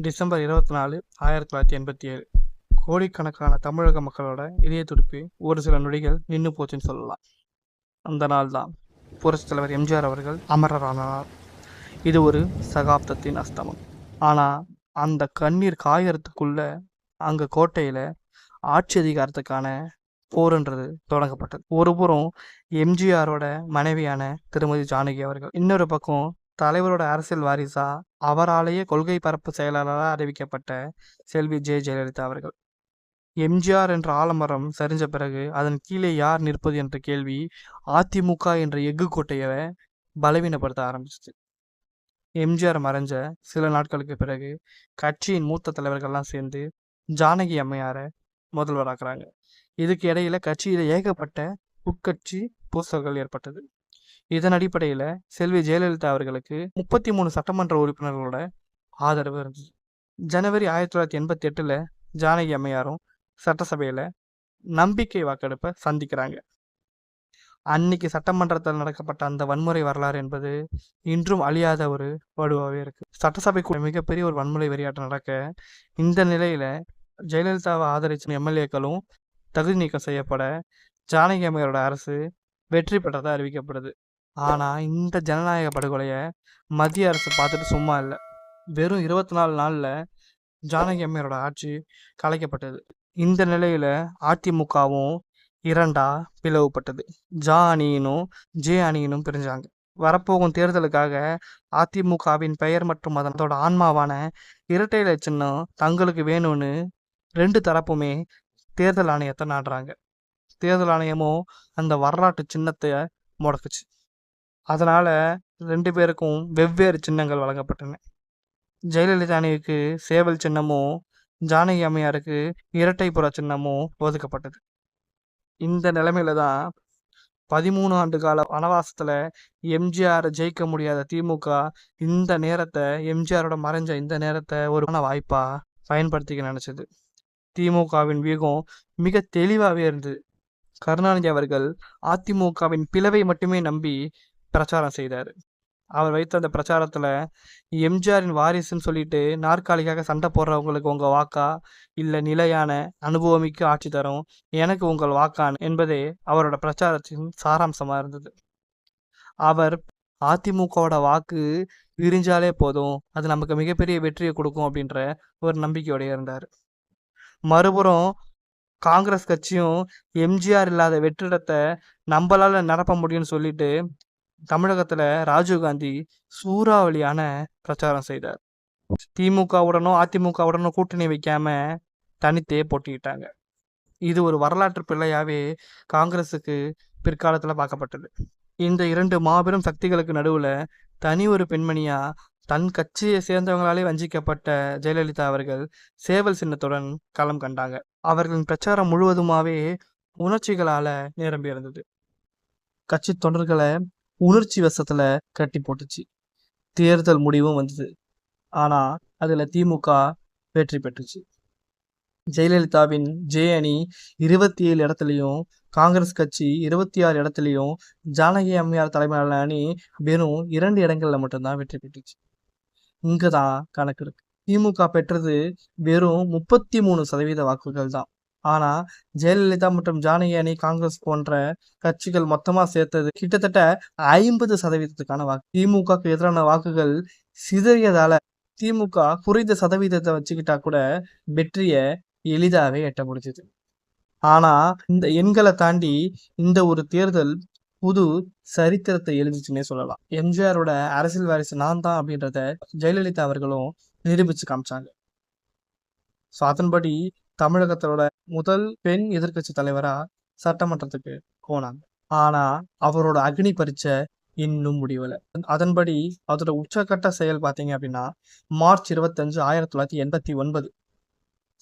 December 24, 1987. கோடிக்கணக்கான தமிழக மக்களோட இதய துடிப்பு ஒரு சில நொடிகள் நின்று போச்சுன்னு சொல்லலாம். அந்த நாள் தான் புரட்சித் தலைவர் எம்ஜிஆர் அவர்கள் அமரரானார். இது ஒரு சகாப்தத்தின் அஸ்தமம். ஆனால் அந்த கண்ணீர் காயறதுக்குள்ள அங்கே கோட்டையில் ஆட்சி அதிகாரத்துக்கான போருன்றது தொடங்கப்பட்டது. ஒரு புறம் எம்ஜிஆரோட மனைவியான திருமதி ஜானகி அவர்கள், இன்னொரு பக்கம் தலைவரோட அரசியல் வாரிசா அவராலேயே கொள்கை பரப்பு செயலாளராக அறிவிக்கப்பட்ட செல்வி ஜெயலலிதா அவர்கள். எம்ஜிஆர் என்ற ஆலமரம் சரிஞ்ச பிறகு அதன் கீழே யார் நிற்பது என்ற கேள்வி அதிமுக என்ற எஃகு கோட்டையை பலவீனப்படுத்த ஆரம்பிச்சிச்சு. எம்ஜிஆர் மறைஞ்ச சில நாட்களுக்கு பிறகு கட்சியின் மூத்த தலைவர்கள்லாம் சேர்ந்து ஜானகி அம்மையாரை முதல்வராக்குறாங்க. இதுக்கு இடையில கட்சியில ஏகப்பட்ட உட்கட்சி பூசல்கள் ஏற்பட்டது. இதன் அடிப்படையில் செல்வி ஜெயலலிதா அவர்களுக்கு 33 சட்டமன்ற உறுப்பினர்களோட ஆதரவு இருந்தது. ஜனவரி 1988 ஜானகி அம்மையாரும் சட்டசபையில் நம்பிக்கை வாக்கெடுப்பை சந்திக்கிறாங்க. அன்னைக்கு சட்டமன்றத்தில் நடக்கப்பட்ட அந்த வன்முறை வரலாறு என்பது இன்றும் அழியாத ஒரு வடுவாகவே இருக்கு. சட்டசபைக்குள்ள மிகப்பெரிய ஒரு வன்முறை வெறியாட்டம் நடக்க, இந்த நிலையில ஜெயலலிதாவை ஆதரிச்ச எம்எல்ஏக்களும் தகுதி நீக்கம் செய்யப்பட ஜானகி அம்மையாரோட அரசு வெற்றி பெற்றதாக அறிவிக்கப்படுது. ஆனால் இந்த ஜனநாயக படுகொலையை மத்திய அரசு பார்த்துட்டு சும்மா இல்லை. வெறும் 24 நாளில் ஜானகி அம்மையாரோட ஆட்சி கலைக்கப்பட்டது. இந்த நிலையில அதிமுகவும் இரண்டா பிளவுபட்டது. ஜா அணியினும் ஜே அணியினும் பிரிஞ்சாங்க. வரப்போகும் தேர்தலுக்காக அதிமுகவின் பெயர் மற்றும் அதனோட ஆன்மாவான இரட்டை இலை சின்னம் தங்களுக்கு வேணும்னு ரெண்டு தரப்புமே தேர்தல் ஆணையத்தை நாடுறாங்க. தேர்தல் ஆணையமும் அந்த வரலாற்று சின்னத்தை முடக்குச்சு. அதனால 2 பேருக்கும் வெவ்வேறு சின்னங்கள் வழங்கப்பட்டன. ஜெயலலிதா அணிக்கு சேவல் சின்னமும் ஜானகி அம்மையாருக்கு இரட்டைப்புற சின்னமும் ஒதுக்கப்பட்டது. இந்த நிலைமையில தான் 13 ஆண்டு கால வனவாசத்துல எம்ஜிஆர் ஜெயிக்க முடியாத திமுக இந்த நேரத்தை, எம்ஜிஆரோட மறைஞ்ச இந்த நேரத்தை ஒரு வாய்ப்பா பயன்படுத்திக்க நினைச்சது. திமுகவின் வியூகம் மிக தெளிவாகவே இருந்தது. கருணாநிதி அவர்கள் அதிமுகவின் பிளவை மட்டுமே நம்பி பிரச்சாரம் செய்தார். அவர் வைத்த அந்த பிரச்சாரத்தில் எம்ஜிஆரின் வாரிசுன்னு சொல்லிட்டு நாற்காலிக்காக சண்டை போடுறவங்களுக்கு உங்கள் வாக்கா, இல்லை நிலையான அனுபவமிக்க ஆட்சி தரும் எனக்கு உங்கள் வாக்கான் என்பதே அவரோட பிரச்சாரத்தின் சாராம்சமாக இருந்தது. அவர் அதிமுகவோட வாக்கு விரிஞ்சாலே போதும், அது நமக்கு மிகப்பெரிய வெற்றியை கொடுக்கும் அப்படின்ற ஒரு நம்பிக்கையோடைய இருந்தார். மறுபுறம் காங்கிரஸ் கட்சியும் எம்ஜிஆர் இல்லாத வெற்றிடத்தை நம்மளால நிரப்ப முடியும்னு சொல்லிட்டு தமிழகத்துல ராஜீவ்காந்தி சூறாவளியான பிரச்சாரம் செய்தார். திமுகவுடனோ அதிமுகவுடனோ கூட்டணி வைக்காம தனித்தே போட்டிக்கிட்டாங்க. இது ஒரு வரலாற்று பிள்ளையாவே காங்கிரஸுக்கு பிற்காலத்துல பார்க்கப்பட்டது. இந்த 2 மாபெரும் சக்திகளுக்கு நடுவுல தனி ஒரு பெண்மணியா தன் கட்சியை சேர்ந்தவங்களாலே வஞ்சிக்கப்பட்ட ஜெயலலிதா அவர்கள் சேவல் சின்னத்துடன் களம் கண்டாங்க. அவர்களின் பிரச்சாரம் முழுவதுமாவே உணர்ச்சிகளால நிரம்பி இருந்தது. கட்சி தொண்டர்களை உணர்ச்சி வசத்துல கட்டி போட்டுச்சு. தேர்தல் முடிவும் வந்தது. ஆனா அதுல திமுக வெற்றி பெற்றுச்சு. ஜெயலலிதாவின் ஜே அணி 27 இடத்துலையும், காங்கிரஸ் கட்சி 26 இடத்துலையும், ஜானகி அம்மையார் தலைமையிலான அணி வெறும் 2 இடங்கள்ல மட்டும்தான் வெற்றி பெற்றுச்சு. இங்கதான் கணக்கு இருக்கு. திமுக பெற்றது வெறும் 33% வாக்குகள் தான். ஆனா ஜெயலலிதா மற்றும் ஜானகி அணி, காங்கிரஸ் போன்ற கட்சிகள் மொத்தமா சேர்த்தது கிட்டத்தட்ட 50% வாக்கு. திமுகக்கு எதிரான வாக்குகள் சிதறியதால திமுக குறைந்த சதவீதத்தை வச்சுக்கிட்டா கூட வெற்றியை எளிதாவே எட்ட முடிஞ்சது. ஆனா இந்த எண்களை தாண்டி இந்த ஒரு தேர்தல் புது சரித்திரத்தை எழுதிச்சுன்னே சொல்லலாம். எம்ஜிஆரோட அரசியல் வாரிசு நான் தான் அப்படின்றத ஜெயலலிதா அவர்களும் நிரூபிச்சு காமிச்சாங்க. ஸோ அதன்படி தமிழகத்தோட முதல் பெண் எதிர்கட்சி தலைவரா சட்டமன்றத்துக்கு போனாங்க. ஆனா அவரோட அக்னி பரீட்சை இன்னும் முடியல. அதன்படி அதோட உச்சக்கட்ட செயல் பார்த்தீங்க அப்படின்னா மார்ச் 25, 1989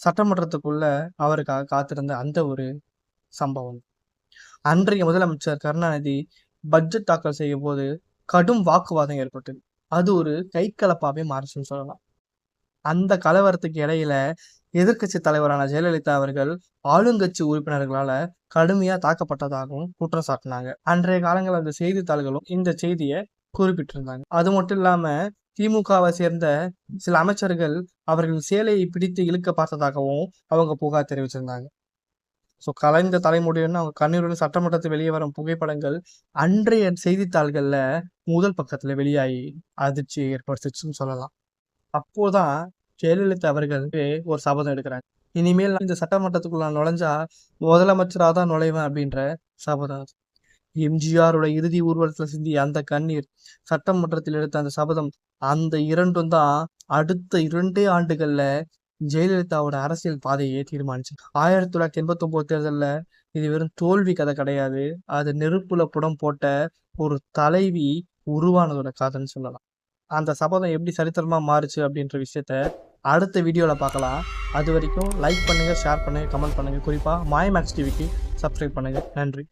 சட்டமன்றத்துக்குள்ள அவருக்காக காத்திருந்த அந்த ஒரு சம்பவம். அன்றைய முதலமைச்சர் கருணாநிதி பட்ஜெட் தாக்கல் செய்யும் போது கடும் வாக்குவாதம் ஏற்பட்டது. அது ஒரு கைகலப்பாவே மாறுச்சுன்னு சொல்லலாம். அந்த கலவரத்துக்கு இடையில எதிர்கட்சி தலைவரான ஜெயலலிதா அவர்கள் ஆளுங்கட்சி உறுப்பினர்களால கடுமையா தாக்கப்பட்டதாகவும் குற்றம் சாட்டினாங்க. அன்றைய காலங்கள் அந்த செய்தித்தாள்களும் இந்த செய்தியை குறிப்பிட்டிருந்தாங்க. அது மட்டும் இல்லாம திமுகவை சேர்ந்த சில அமைச்சர்கள் அவர்கள் சேலையை பிடித்து இழுக்க பார்த்ததாகவும் அவங்க புகார் தெரிவிச்சிருந்தாங்க. ஸோ கலைந்த தலைமுடியுடன் அவங்க கண்ணீருடன் சட்டமன்றத்தில் வெளியே வரும் புகைப்படங்கள் அன்றைய செய்தித்தாள்கள்ல முதல் பக்கத்துல வெளியாகி அதிர்ச்சியை ஏற்படுத்துச்சுன்னு சொல்லலாம். அப்போதான் ஜெயலலிதா அவர்கள் ஒரு சபதம் எடுக்கிறாங்க. இனிமேல் நான் இந்த சட்டமன்றத்துக்குள்ள நான் நுழைஞ்சா முதலமைச்சராக தான் நுழைவேன் அப்படின்ற சபதம். எம்ஜிஆரோட இறுதி ஊர்வலத்துல சிந்திய அந்த கண்ணீர், சட்டமன்றத்தில் எடுத்த அந்த சபதம், அந்த இரண்டும் தான் அடுத்த 2 ஆண்டுகள்ல ஜெயலலிதாவோட அரசியல் பாதையை தீர்மானிச்சு. 1989 தேர்தல்ல இது வெறும் தோல்வி கதை கிடையாது. அது நெருப்புல புடம் போட்ட ஒரு தலைவி உருவானதோட கதைன்னு சொல்லலாம். அந்த சபதம் எப்படி சரித்திரமா மாறுச்சு அப்படின்ற விஷயத்த அடுத்த வீடியோல பார்க்கலாம். அது வரைக்கும் லைக் பண்ணுங்க, ஷேர் பண்ணுங்க, கமெண்ட் பண்ணுங்க. குறிப்பா மாயமேக்ஸ் டிவிக்கு சப்ஸ்கிரைப் பண்ணுங்க. நன்றி.